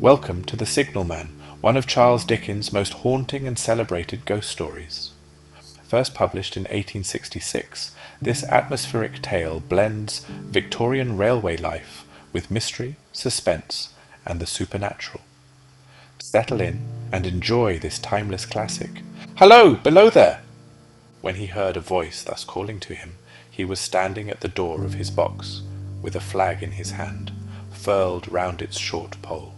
Welcome to The Signalman, one of Charles Dickens' most haunting and celebrated ghost stories. First published in 1866, this atmospheric tale blends Victorian railway life with mystery, suspense, and the supernatural. Settle in and enjoy this timeless classic. "Hello, below there!" When he heard a voice thus calling to him, he was standing at the door of his box, with a flag in his hand, furled round its short pole.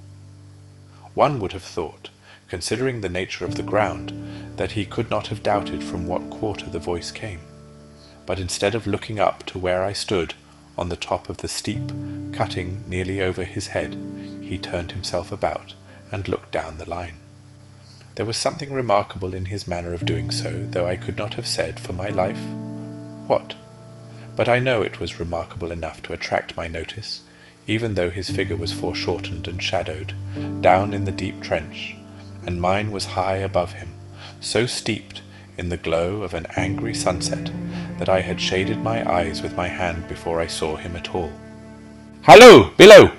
One would have thought, considering the nature of the ground, that he could not have doubted from what quarter the voice came. But instead of looking up to where I stood, on the top of the steep cutting nearly over his head, he turned himself about and looked down the line. There was something remarkable in his manner of doing so, though I could not have said, for my life, what. But I know it was remarkable enough to attract my notice, even though his figure was foreshortened and shadowed, down in the deep trench, and mine was high above him, so steeped in the glow of an angry sunset that I had shaded my eyes with my hand before I saw him at all. "Hallo, below!"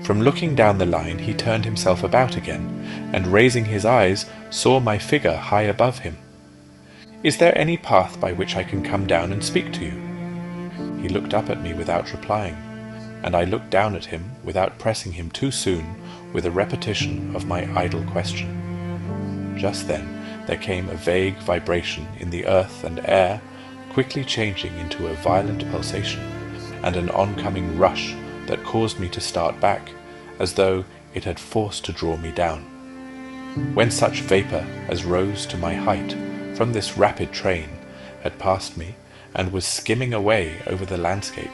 From looking down the line he turned himself about again, and raising his eyes saw my figure high above him. "Is there any path by which I can come down and speak to you?" He looked up at me without replying, and I looked down at him without pressing him too soon with a repetition of my idle question. Just then there came a vague vibration in the earth and air, quickly changing into a violent pulsation, and an oncoming rush that caused me to start back, as though it had force to draw me down. When such vapour as rose to my height from this rapid train had passed me and was skimming away over the landscape,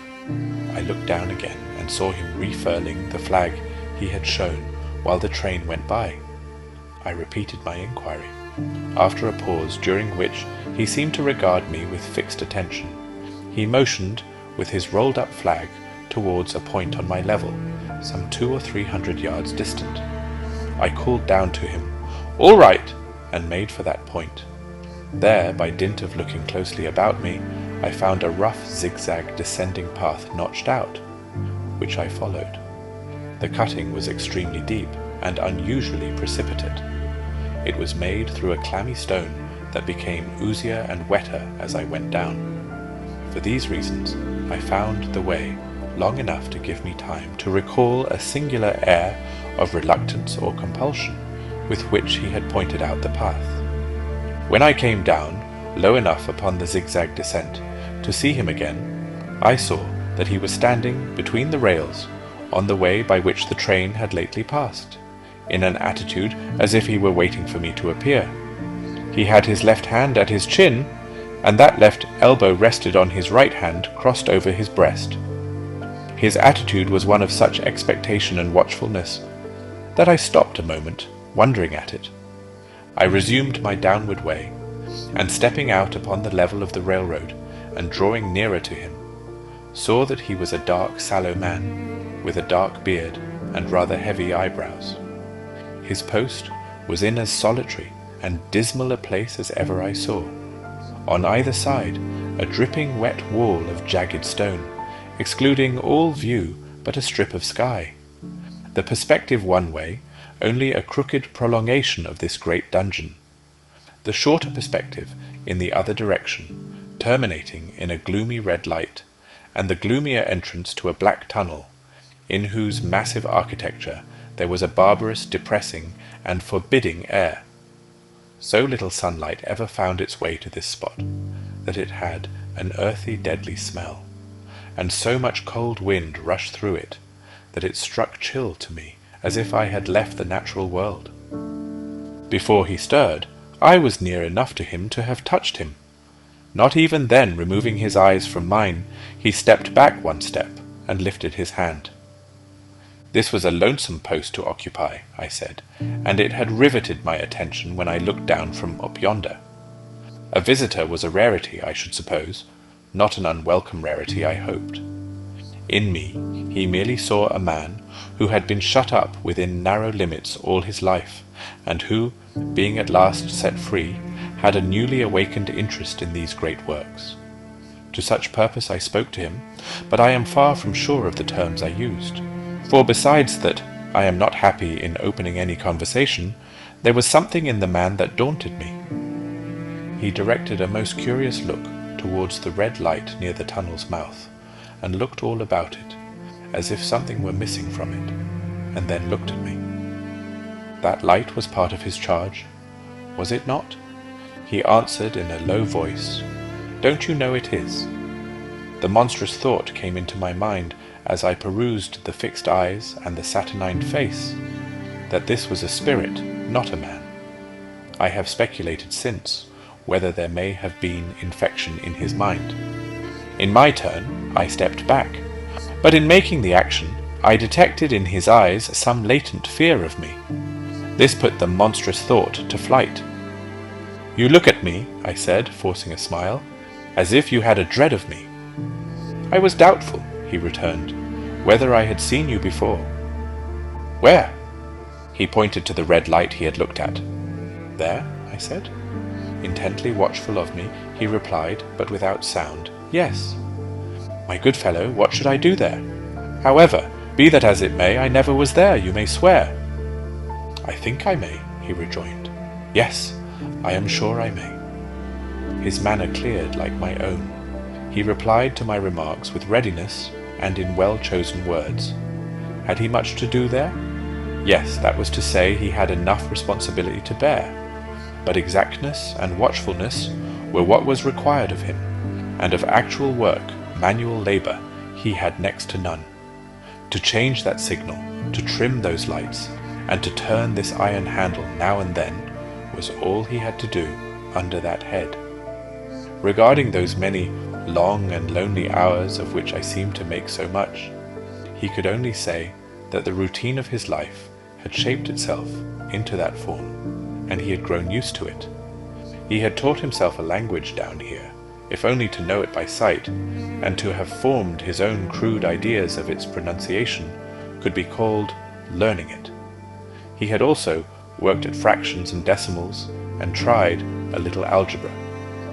I looked down again and saw him refurling the flag he had shown while the train went by. I repeated my inquiry, after a pause during which he seemed to regard me with fixed attention. He motioned with his rolled-up flag towards a point on my level, some 200 or 300 yards distant. I called down to him, "All right," and made for that point. There, by dint of looking closely about me, I found a rough zigzag descending path notched out, which I followed. The cutting was extremely deep and unusually precipitate. It was made through a clammy stone that became oozier and wetter as I went down. For these reasons, I found the way long enough to give me time to recall a singular air of reluctance or compulsion with which he had pointed out the path. When I came down, low enough upon the zigzag descent, to see him again, I saw that he was standing between the rails on the way by which the train had lately passed, in an attitude as if he were waiting for me to appear. He had his left hand at his chin, and that left elbow rested on his right hand crossed over his breast. His attitude was one of such expectation and watchfulness that I stopped a moment, wondering at it. I resumed my downward way, and stepping out upon the level of the railroad, and drawing nearer to him, saw that he was a dark, sallow man, with a dark beard and rather heavy eyebrows. His post was in as solitary and dismal a place as ever I saw. On either side, a dripping wet wall of jagged stone, excluding all view but a strip of sky. The perspective one way, only a crooked prolongation of this great dungeon. The shorter perspective in the other direction, terminating in a gloomy red light, and the gloomier entrance to a black tunnel, in whose massive architecture there was a barbarous, depressing, and forbidding air. So little sunlight ever found its way to this spot, that it had an earthy, deadly smell, and so much cold wind rushed through it, that it struck chill to me, as if I had left the natural world. Before he stirred, I was near enough to him to have touched him. Not even then, removing his eyes from mine, he stepped back one step and lifted his hand. This was a lonesome post to occupy, I said, and it had riveted my attention when I looked down from up yonder. A visitor was a rarity, I should suppose, not an unwelcome rarity, I hoped. In me he merely saw a man who had been shut up within narrow limits all his life, and who, being at last set free, had a newly awakened interest in these great works. To such purpose I spoke to him, but I am far from sure of the terms I used, for besides that I am not happy in opening any conversation, there was something in the man that daunted me. He directed a most curious look towards the red light near the tunnel's mouth, and looked all about it, as if something were missing from it, and then looked at me. That light was part of his charge, was it not? He answered in a low voice, "Don't you know it is?" The monstrous thought came into my mind as I perused the fixed eyes and the saturnine face, that this was a spirit, not a man. I have speculated since whether there may have been infection in his mind. In my turn, I stepped back, but in making the action, I detected in his eyes some latent fear of me. This put the monstrous thought to flight. "You look at me," I said, forcing a smile, "as if you had a dread of me." "I was doubtful," he returned, "whether I had seen you before." "Where?" He pointed to the red light he had looked at. "There," I said. Intently watchful of me, he replied, but without sound, "Yes." "My good fellow, what should I do there? However, be that as it may, I never was there, you may swear." "I think I may," he rejoined. "Yes, I am sure I may." His manner cleared like my own. He replied to my remarks with readiness and in well-chosen words. Had he much to do there? Yes, that was to say, he had enough responsibility to bear. But exactness and watchfulness were what was required of him, and of actual work, manual labour, he had next to none. To change that signal, to trim those lights, and to turn this iron handle now and then, was all he had to do under that head. Regarding those many long and lonely hours of which I seemed to make so much, he could only say that the routine of his life had shaped itself into that form, and he had grown used to it. He had taught himself a language down here, if only to know it by sight, and to have formed his own crude ideas of its pronunciation could be called learning it. He had also worked at fractions and decimals, and tried a little algebra,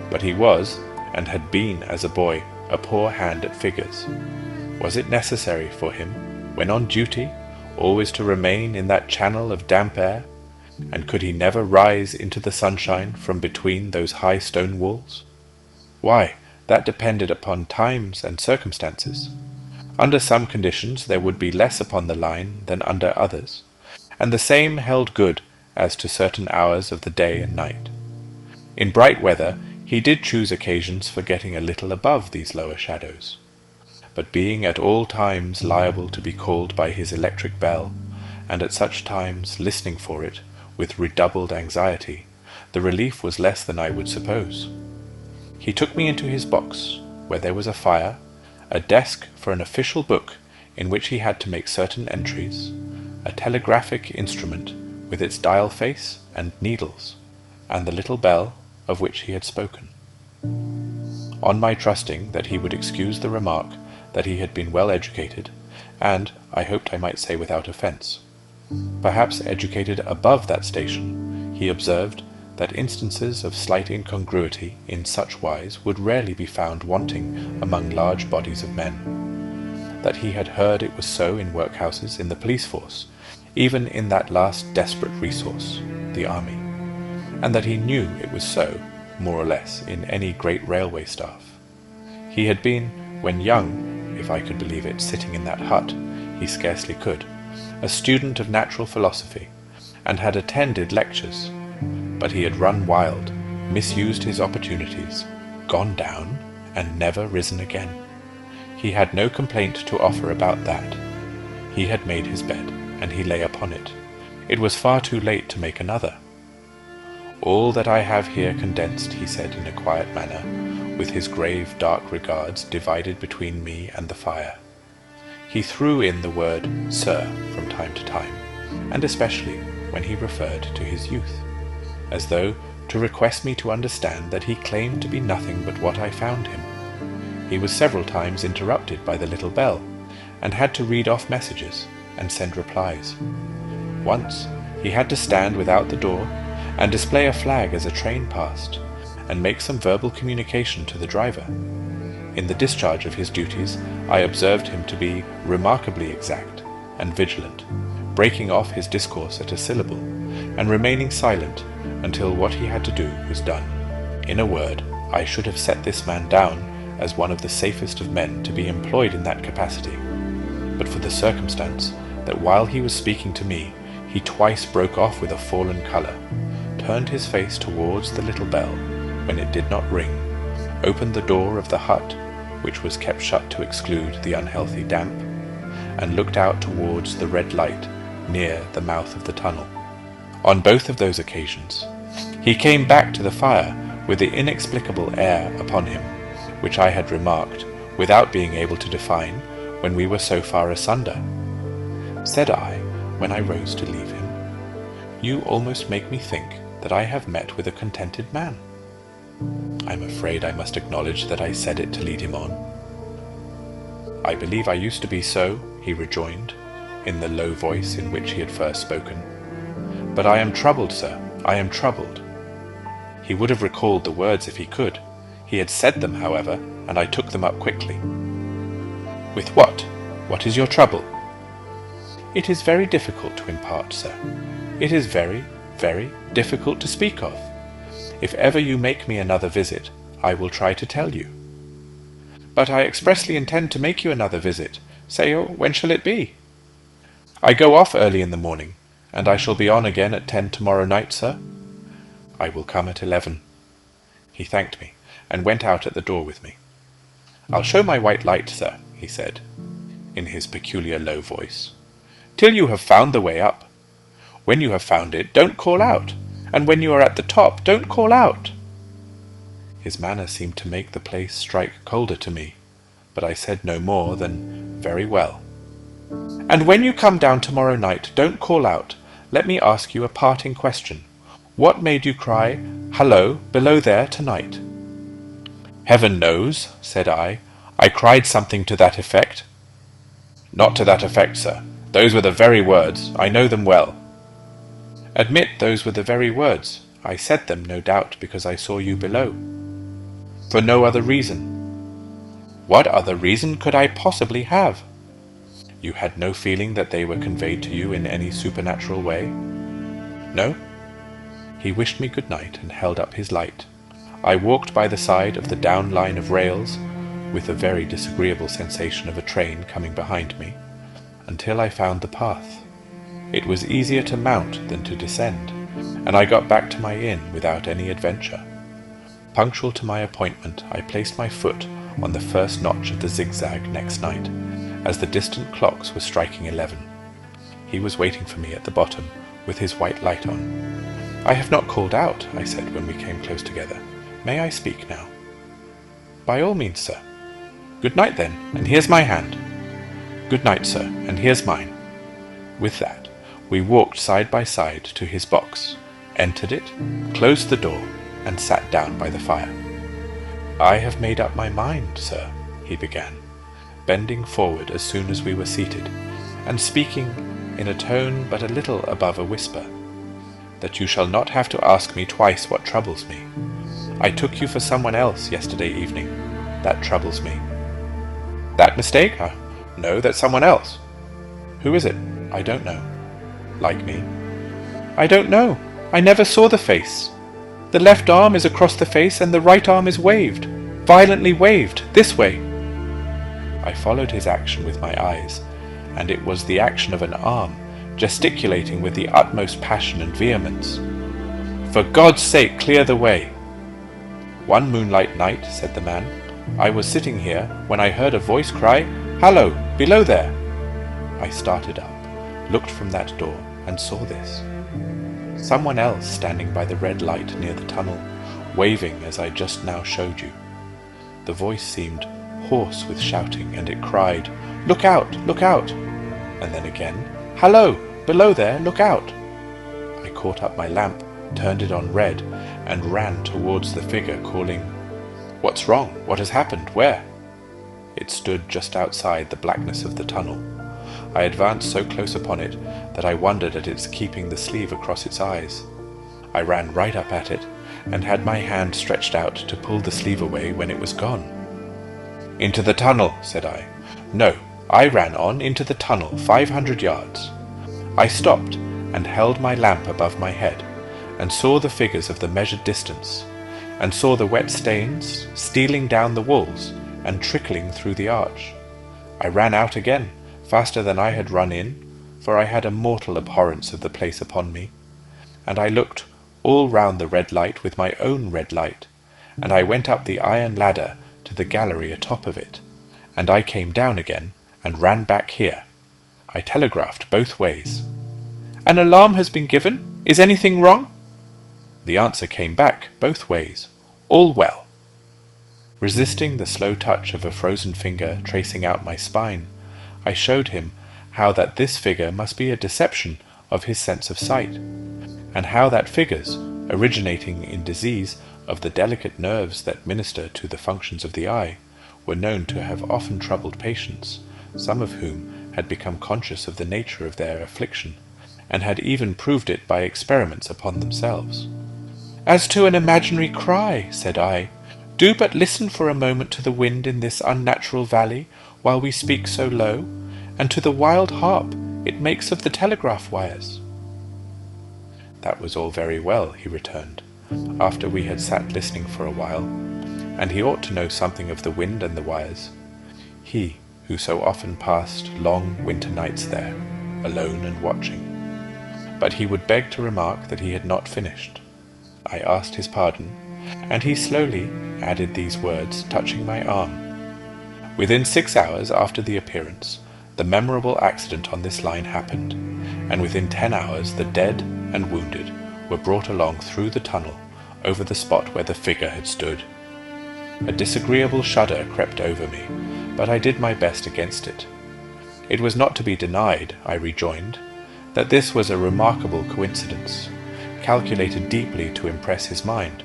but he was, and had been as a boy, a poor hand at figures. Was it necessary for him, when on duty, always to remain in that channel of damp air, and could he never rise into the sunshine from between those high stone walls? Why, that depended upon times and circumstances. Under some conditions there would be less upon the line than under others, and the same held good as to certain hours of the day and night. In bright weather he did choose occasions for getting a little above these lower shadows, but being at all times liable to be called by his electric bell, and at such times listening for it with redoubled anxiety, the relief was less than I would suppose. He took me into his box, where there was a fire, a desk for an official book in which he had to make certain entries, a telegraphic instrument with its dial face and needles, and the little bell of which he had spoken. On my trusting that he would excuse the remark that he had been well educated, and, I hoped I might say without offence, perhaps educated above that station, he observed that instances of slight incongruity in such wise would rarely be found wanting among large bodies of men, that he had heard it was so in workhouses, in the police force, even in that last desperate resource, the army, and that he knew it was so, more or less, in any great railway staff. He had been, when young, if I could believe it, sitting in that hut, he scarcely could, a student of natural philosophy, and had attended lectures, but he had run wild, misused his opportunities, gone down, and never risen again. He had no complaint to offer about that. He had made his bed, and he lay upon it. It was far too late to make another. "All that I have here condensed," he said in a quiet manner, with his grave dark regards divided between me and the fire. He threw in the word "sir" from time to time, and especially when he referred to his youth, as though to request me to understand that he claimed to be nothing but what I found him. He was several times interrupted by the little bell, and had to read off messages and send replies. Once he had to stand without the door and display a flag as a train passed, and make some verbal communication to the driver. In the discharge of his duties I observed him to be remarkably exact and vigilant, breaking off his discourse at a syllable, and remaining silent until what he had to do was done. In a word, I should have set this man down as one of the safest of men to be employed in that capacity, but for the circumstance that while he was speaking to me, he twice broke off with a fallen colour, turned his face towards the little bell when it did not ring, opened the door of the hut, which was kept shut to exclude the unhealthy damp, and looked out towards the red light near the mouth of the tunnel. On both of those occasions, he came back to the fire with the inexplicable air upon him, which I had remarked, without being able to define, when we were so far asunder. Said I, when I rose to leave him, "You almost make me think that I have met with a contented man." I'm afraid I must acknowledge that I said it to lead him on. "I believe I used to be so," he rejoined, in the low voice in which he had first spoken. "But I am troubled, sir, I am troubled." He would have recalled the words if he could. He had said them, however, and I took them up quickly. "With what? What is your trouble?" "It is very difficult to impart, sir. It is very, very difficult to speak of. If ever you make me another visit, I will try to tell you." "But I expressly intend to make you another visit. Say, when shall it be?" "I go off early in the morning, and I shall be on again at 10 tomorrow night, sir." "I will come at 11. He thanked me, and went out at the door with me. "I'll show my white light, sir," he said, in his peculiar low voice, "till you have found the way up. When you have found it, don't call out, and when you are at the top, don't call out." His manner seemed to make the place strike colder to me, but I said no more than, "Very well." "And when you come down tomorrow night, don't call out. Let me ask you a parting question. What made you cry, 'Hallo, below there,' tonight?" "Heaven knows," said I. "I cried something to that effect." "Not to that effect, sir. Those were the very words. I know them well." "Admit those were the very words. I said them, no doubt, because I saw you below." "For no other reason." "What other reason could I possibly have?" "You had no feeling that they were conveyed to you in any supernatural way?" "No." He wished me good night and held up his light. I walked by the side of the down line of rails, with a very disagreeable sensation of a train coming behind me, until I found the path. It was easier to mount than to descend, and I got back to my inn without any adventure. Punctual to my appointment, I placed my foot on the first notch of the zigzag next night, as the distant clocks were striking 11. He was waiting for me at the bottom, with his white light on. "I have not called out," I said when we came close together. "May I speak now?" "By all means, sir." "Good night, then, and here's my hand." "Good night, sir, and here's mine." With that, we walked side by side to his box, entered it, closed the door, and sat down by the fire. "I have made up my mind, sir," he began, bending forward as soon as we were seated, and speaking in a tone but a little above a whisper, "that you shall not have to ask me twice what troubles me. I took you for someone else yesterday evening. That troubles me." "That mistake? No, that's someone else." "Who is it?" "I don't know." "Like me?" "I don't know. I never saw the face. The left arm is across the face and the right arm is waved, violently waved, this way." I followed his action with my eyes, and it was the action of an arm, gesticulating with the utmost passion and vehemence. "For God's sake, clear the way!" "One moonlight night," said the man, "I was sitting here when I heard a voice cry, 'Hallo, below there!' I started up, looked from that door, and saw this. Someone else standing by the red light near the tunnel, waving as I just now showed you. The voice seemed hoarse with shouting, and it cried, 'Look out, look out!' and then again, 'Hallo, below there, look out!' I caught up my lamp, turned it on red, and ran towards the figure, calling, 'What's wrong? What has happened? Where?' It stood just outside the blackness of the tunnel. I advanced so close upon it that I wondered at its keeping the sleeve across its eyes. I ran right up at it, and had my hand stretched out to pull the sleeve away when it was gone. "Into the tunnel," said I. "No, I ran on into the tunnel 500 yards. I stopped and held my lamp above my head, and saw the figures of the measured distance, and saw the wet stains stealing down the walls and trickling through the arch. I ran out again, faster than I had run in, for I had a mortal abhorrence of the place upon me. And I looked all round the red light with my own red light, and I went up the iron ladder to the gallery atop of it, and I came down again, and ran back here. I telegraphed both ways. "An alarm has been given. Is anything wrong?" The answer came back both ways. "All well." Resisting the slow touch of a frozen finger tracing out my spine, I showed him how that this figure must be a deception of his sense of sight, and how that figures, originating in disease of the delicate nerves that minister to the functions of the eye, were known to have often troubled patients, some of whom had become conscious of the nature of their affliction, and had even proved it by experiments upon themselves. "As to an imaginary cry," said I, "do but listen for a moment to the wind in this unnatural valley, while we speak so low, and to the wild harp it makes of the telegraph wires." "That was all very well," he returned, after we had sat listening for a while, "and he ought to know something of the wind and the wires, he who so often passed long winter nights there, alone and watching." But he would beg to remark that he had not finished. I asked his pardon, and he slowly added these words, touching my arm: "Within 6 hours after the appearance, the memorable accident on this line happened, and within 10 hours the dead and wounded were brought along through the tunnel over the spot where the figure had stood. A disagreeable shudder crept over me, but I did my best against it. It was not to be denied, I rejoined, that this was a remarkable coincidence, calculated deeply to impress his mind,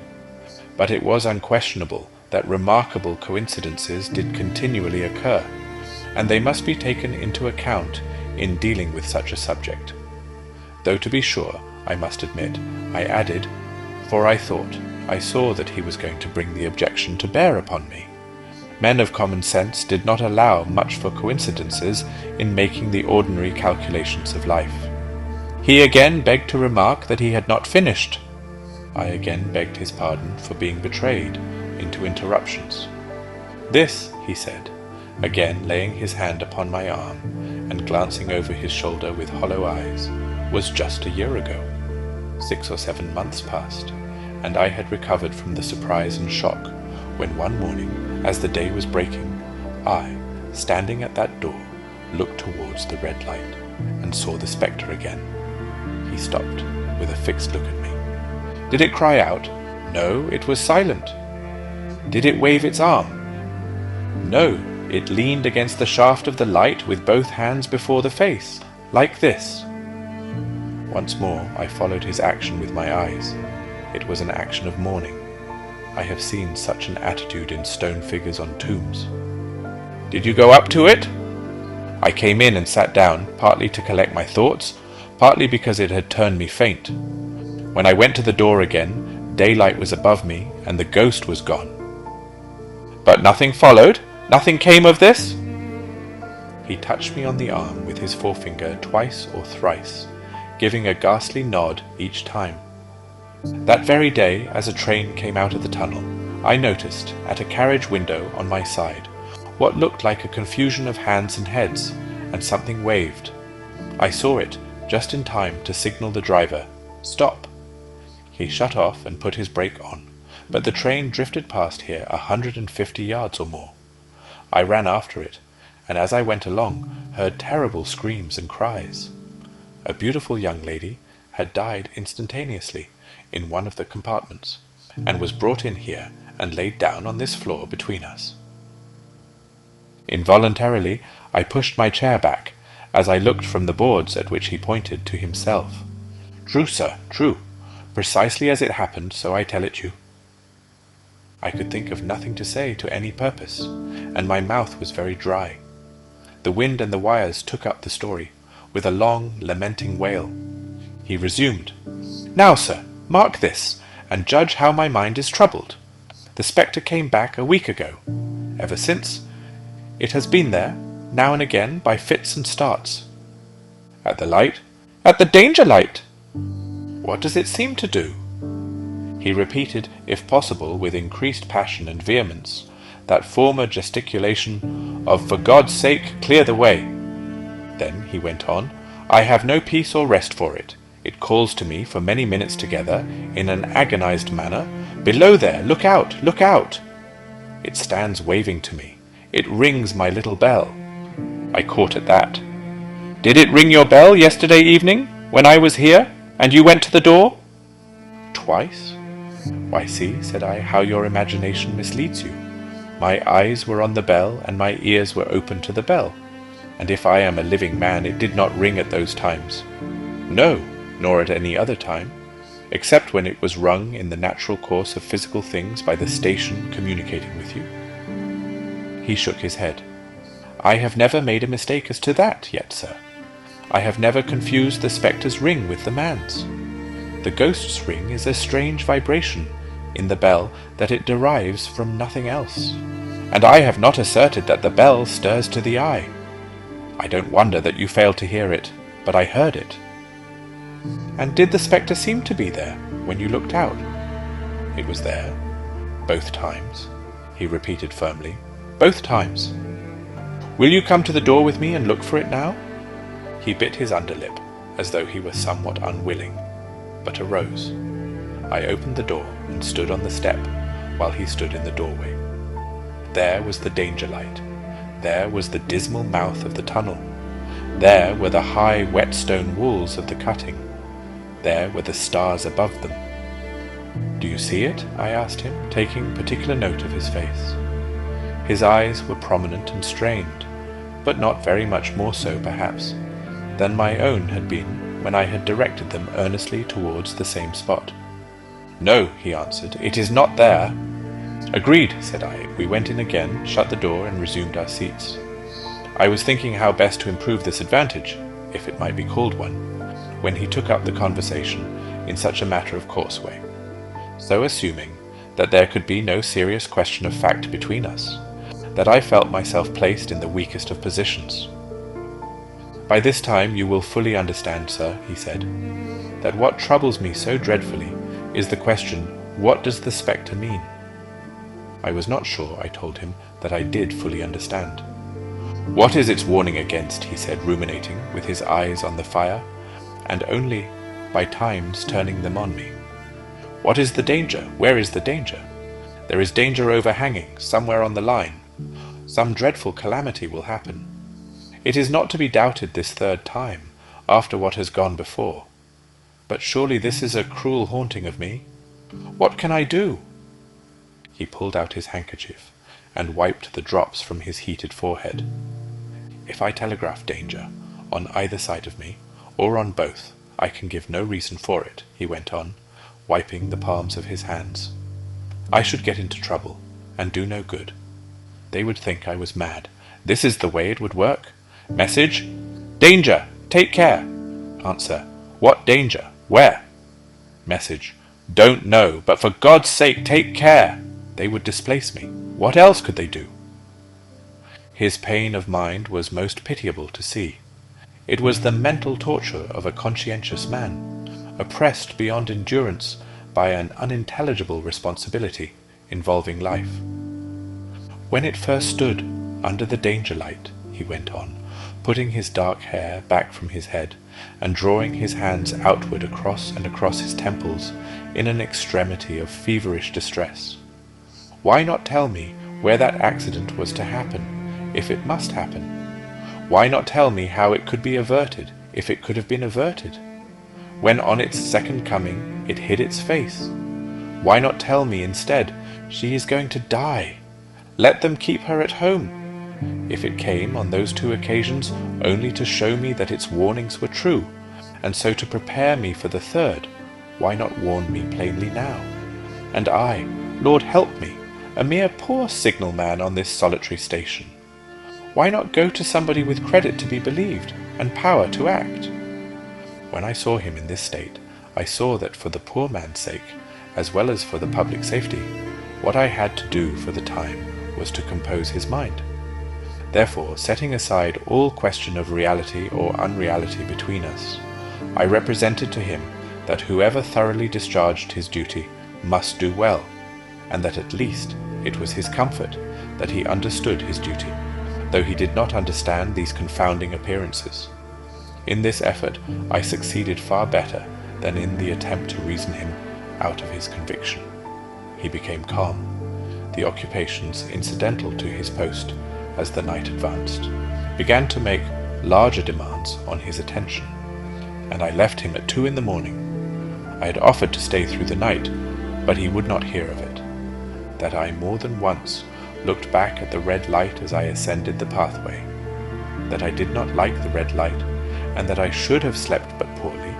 but it was unquestionable that remarkable coincidences did continually occur, and they must be taken into account in dealing with such a subject. Though to be sure, I must admit, I added, for I thought I saw that he was going to bring the objection to bear upon me. Men of common sense did not allow much for coincidences in making the ordinary calculations of life. He again begged to remark that he had not finished. I again begged his pardon for being betrayed into interruptions. "This," he said, again laying his hand upon my arm and glancing over his shoulder with hollow eyes, "was just a year ago. 6 or 7 months passed, and I had recovered from the surprise and shock when one morning, as the day was breaking, I, standing at that door, looked towards the red light and saw the spectre again." He stopped with a fixed look at me. "Did it cry out?" "No, it was silent." "Did it wave its arm?" "No, it leaned against the shaft of the light with both hands before the face, like this." Once more I followed his action with my eyes. It was an action of mourning. I have seen such an attitude in stone figures on tombs. "Did you go up to it?" "I came in and sat down, partly to collect my thoughts, partly because it had turned me faint. When I went to the door again, daylight was above me, and the ghost was gone." "But nothing followed? Nothing came of this?" He touched me on the arm with his forefinger twice or thrice, giving a ghastly nod each time. "That very day, as a train came out of the tunnel, I noticed, at a carriage window on my side, what looked like a confusion of hands and heads, and something waved. I saw it just in time to signal the driver, 'Stop.' He shut off and put his brake on, but the train drifted past here 150 yards or more. I ran after it, and as I went along, heard terrible screams and cries. A beautiful young lady had died instantaneously in one of the compartments, and was brought in here and laid down on this floor between us." Involuntarily I pushed my chair back, as I looked from the boards at which he pointed to himself. "True, sir, true. Precisely as it happened, so I tell it you." I could think of nothing to say to any purpose, and my mouth was very dry. The wind and the wires took up the story, with a long, lamenting wail. He resumed, "Now, sir, mark this, and judge how my mind is troubled. The spectre came back a week ago. Ever since, it has been there, now and again, by fits and starts. At the light, At the danger light! What does it seem to do? He repeated, if possible with increased passion and vehemence, that former gesticulation of "For God's sake, clear the way!" Then he went on, "I have no peace or rest for it. It calls to me for many minutes together, in an agonized manner, 'Below there! Look out! Look out!' It stands waving to me. It rings my little bell." I caught at that. "Did it ring your bell yesterday evening, when I was here, and you went to the door?" "Twice?" "Why, see," said I, "how your imagination misleads you. My eyes were on the bell, and my ears were open to the bell, and if I am a living man, it did not ring at those times. No, nor at any other time, except when it was rung in the natural course of physical things by the station communicating with you." He shook his head. "I have never made a mistake as to that yet, sir. I have never confused the spectre's ring with the man's. The ghost's ring is a strange vibration in the bell that it derives from nothing else, and I have not asserted that the bell stirs to the eye. I don't wonder that you failed to hear it, but I heard it." "And did the spectre seem to be there when you looked out?" "It was there, both times," he repeated firmly. "Both times. Will you come to the door with me and look for it now?" He bit his underlip, as though he were somewhat unwilling, but arose. I opened the door and stood on the step, while he stood in the doorway. There was the danger light. There was the dismal mouth of the tunnel. There were the high wet stone walls of the cutting. There were the stars above them. "Do you see it?" I asked him, taking particular note of his face. His eyes were prominent and strained, but not very much more so, perhaps, than my own had been when I had directed them earnestly towards the same spot. "No," he answered, "it is not there." "Agreed," said I. We went in again, shut the door, and resumed our seats. I was thinking how best to improve this advantage, if it might be called one, when he took up the conversation in such a matter-of-course way, so assuming that there could be no serious question of fact between us, that I felt myself placed in the weakest of positions. "By this time you will fully understand, sir," he said, "that what troubles me so dreadfully is the question, what does the spectre mean?" I was not sure, I told him, that I did fully understand. "What is its warning against?" he said, ruminating, with his eyes on the fire, and only by times turning them on me. "What is the danger? Where is the danger? There is danger overhanging, somewhere on the line. Some dreadful calamity will happen. It is not to be doubted this third time, after what has gone before. But surely this is a cruel haunting of me. What can I do?" He pulled out his handkerchief, and wiped the drops from his heated forehead. "If I telegraph danger, on either side of me, or on both, I can give no reason for it," he went on, wiping the palms of his hands. "I should get into trouble, and do no good. They would think I was mad. This is the way it would work. Message: danger! Take care! Answer: what danger? Where? Message: don't know, but for God's sake take care! They would displace me. What else could they do?" His pain of mind was most pitiable to see. It was the mental torture of a conscientious man, oppressed beyond endurance by an unintelligible responsibility involving life. "When it first stood under the danger light," he went on, putting his dark hair back from his head, and drawing his hands outward across and across his temples in an extremity of feverish distress, "why not tell me where that accident was to happen, if it must happen? Why not tell me how it could be averted, if it could have been averted? When on its second coming it hid its face? Why not tell me instead, she is going to die? Let them keep her at home. If it came on those two occasions only to show me that its warnings were true, and so to prepare me for the third, why not warn me plainly now? And I, Lord help me, a mere poor signal man on this solitary station. Why not go to somebody with credit to be believed, and power to act?" When I saw him in this state, I saw that for the poor man's sake, as well as for the public safety, what I had to do for the time was to compose his mind. Therefore, setting aside all question of reality or unreality between us, I represented to him that whoever thoroughly discharged his duty must do well, and that at least it was his comfort that he understood his duty, though he did not understand these confounding appearances. In this effort I succeeded far better than in the attempt to reason him out of his conviction. He became calm, the occupations incidental to his post as the night advanced began to make larger demands on his attention, and I left him at 2 a.m. I had offered to stay through the night, but he would not hear of it. That I more than once looked back at the red light as I ascended the pathway, that I did not like the red light, and that I should have slept but poorly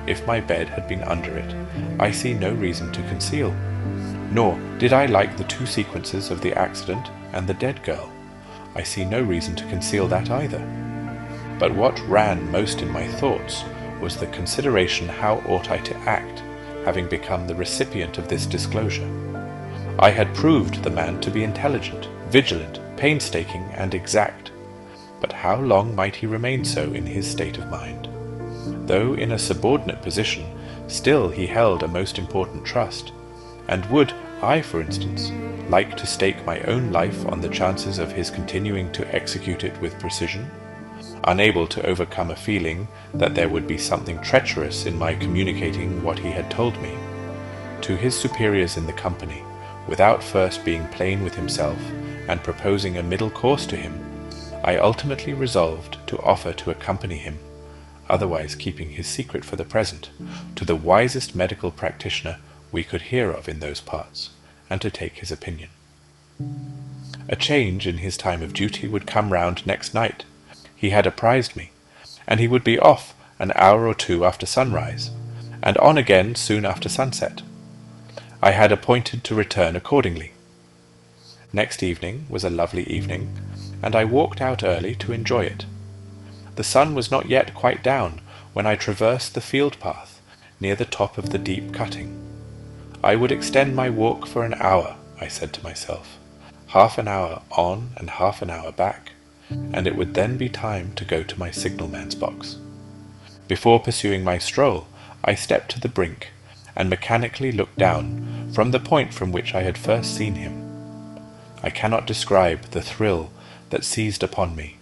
if my bed had been under it, I see no reason to conceal. Nor did I like the 2 sequences of the accident and the dead girl. I see no reason to conceal that either. But what ran most in my thoughts was the consideration how ought I to act, having become the recipient of this disclosure. I had proved the man to be intelligent, vigilant, painstaking, and exact. But how long might he remain so in his state of mind? Though in a subordinate position, still he held a most important trust, and would I, for instance, like to stake my own life on the chances of his continuing to execute it with precision, unable to overcome a feeling that there would be something treacherous in my communicating what he had told me to his superiors in the company, without first being plain with himself and proposing a middle course to him. I ultimately resolved to offer to accompany him, otherwise keeping his secret for the present, to the wisest medical practitioner we could hear of in those parts, and to take his opinion. A change in his time of duty would come round next night. He had apprised me, and he would be off an hour or 2 after sunrise, and on again soon after sunset. I had appointed to return accordingly. Next evening was a lovely evening, and I walked out early to enjoy it. The sun was not yet quite down when I traversed the field path near the top of the deep cutting. I would extend my walk for an hour, I said to myself, half an hour on and half an hour back, and it would then be time to go to my signalman's box. Before pursuing my stroll, I stepped to the brink, and mechanically looked down from the point from which I had first seen him. I cannot describe the thrill that seized upon me,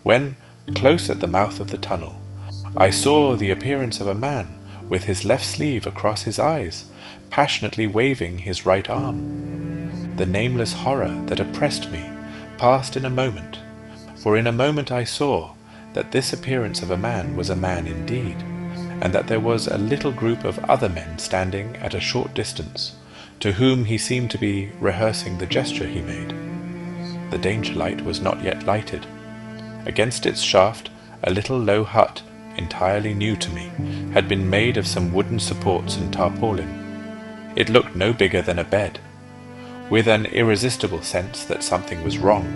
when, close at the mouth of the tunnel, I saw the appearance of a man with his left sleeve across his eyes, passionately waving his right arm. The nameless horror that oppressed me passed in a moment, for in a moment I saw that this appearance of a man was a man indeed, and that there was a little group of other men standing at a short distance, to whom he seemed to be rehearsing the gesture he made. The danger light was not yet lighted. Against its shaft a little low hut, entirely new to me, had been made of some wooden supports and tarpaulin. It looked no bigger than a bed. With an irresistible sense that something was wrong,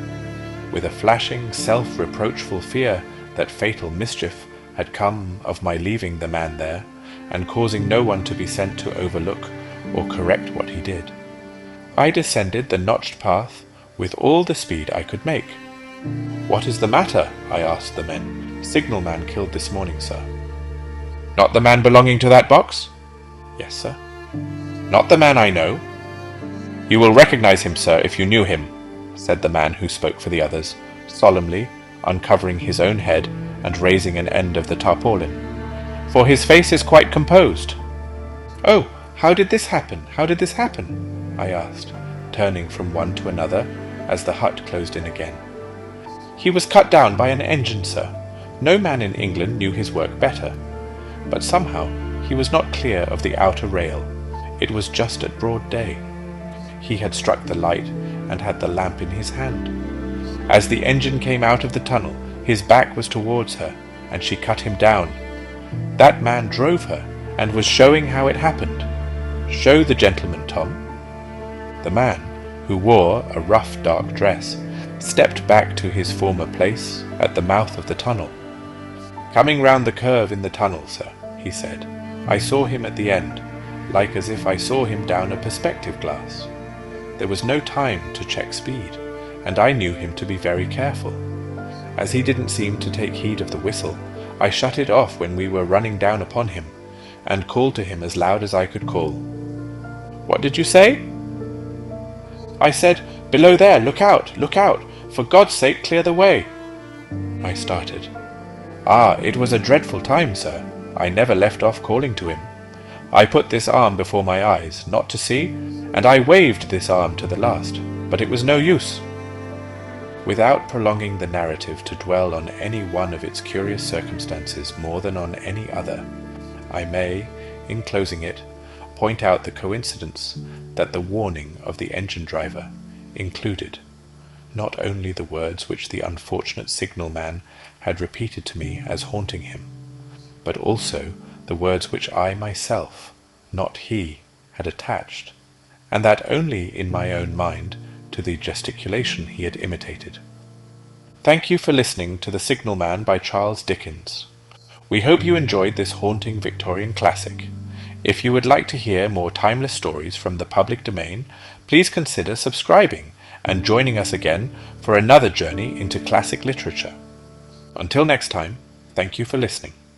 with a flashing, self-reproachful fear that fatal mischief had come of my leaving the man there, and causing no one to be sent to overlook or correct what he did, I descended the notched path with all the speed I could make. "What is the matter?" I asked the men. "Signalman killed this morning, sir." "Not the man belonging to that box?" "Yes, sir." "Not the man I know?" "You will recognize him, sir, if you knew him," said the man who spoke for the others, solemnly uncovering his own head and raising an end of the tarpaulin, "for his face is quite composed." "Oh, how did this happen? How did this happen?" I asked, turning from one to another as the hut closed in again. "He was cut down by an engine, sir. No man in England knew his work better. But somehow he was not clear of the outer rail. It was just at broad day. He had struck the light and had the lamp in his hand. As the engine came out of the tunnel, his back was towards her, and she cut him down. That man drove her, and was showing how it happened. Show the gentleman, Tom." The man, who wore a rough dark dress, stepped back to his former place at the mouth of the tunnel. "Coming round the curve in the tunnel, sir," he said. "I saw him at the end, like as if I saw him down a perspective glass. There was no time to check speed, and I knew him to be very careful. As he didn't seem to take heed of the whistle, I shut it off when we were running down upon him, and called to him as loud as I could call. "What did you say?" "I said, 'Below there, look out, look out! For God's sake, clear the way!'" I started. "Ah, it was a dreadful time, sir. I never left off calling to him. I put this arm before my eyes, not to see, and I waved this arm to the last, but it was no use." Without prolonging the narrative to dwell on any one of its curious circumstances more than on any other, I may, in closing it, point out the coincidence that the warning of the engine driver included not only the words which the unfortunate signalman had repeated to me as haunting him, but also the words which I myself, not he, had attached, and that only in my own mind, to the gesticulation he had imitated. Thank you for listening to The Signalman by Charles Dickens. We hope you enjoyed this haunting Victorian classic. If you would like to hear more timeless stories from the public domain, please consider subscribing and joining us again for another journey into classic literature. Until next time, thank you for listening.